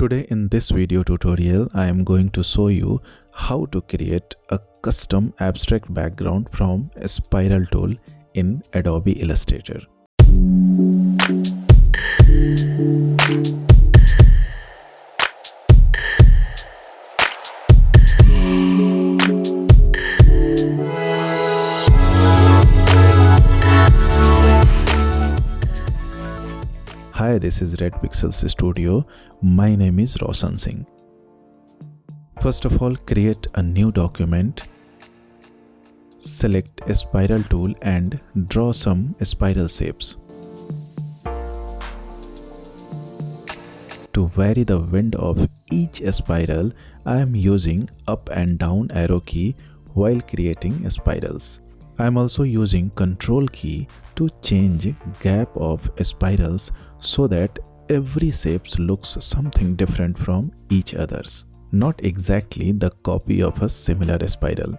Today in this video tutorial, I am going to show you how to create a custom abstract background from a spiral tool in Adobe Illustrator. Hi, this is redpixels Studio. My name is Raushan Singh. First of all, create a new document. Select a spiral tool and draw some spiral shapes. To vary the wind of each spiral, I am using up and down arrow key while creating spirals. I am also using Control key to change gap of spirals so that every shape looks something different from each others, not exactly the copy of a similar spiral.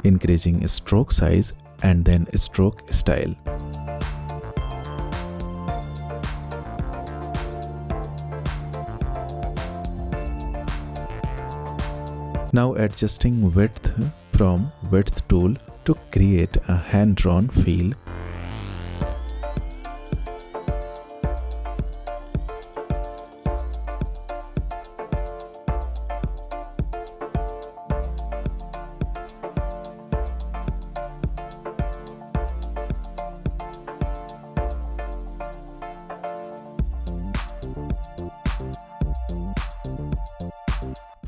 Increasing stroke size and then stroke style. Now adjusting width from width tool to create a hand-drawn feel.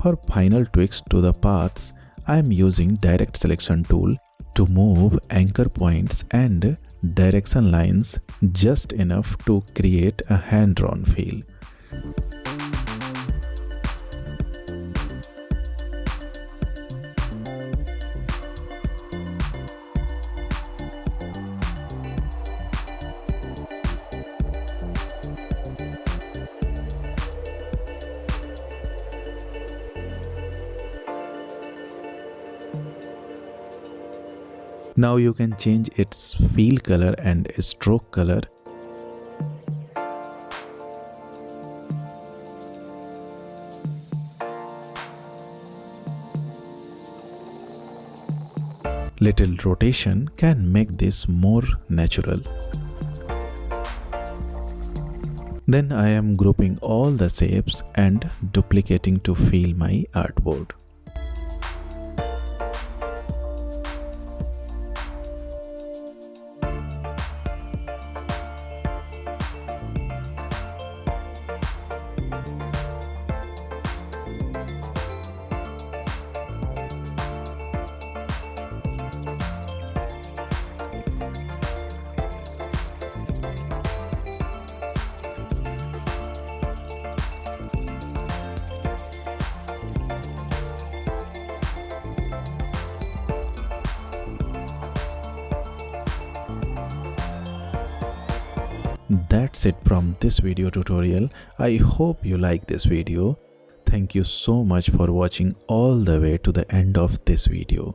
For final tweaks to the paths, I am using direct selection tool to move anchor points and direction lines just enough to create a hand-drawn feel. Now you can change its feel color and stroke color. Little rotation can make this more natural. Then I am grouping all the shapes and duplicating to fill my artboard. That's it from this video tutorial. I hope you like this video. Thank you so much for watching all the way to the end of this video.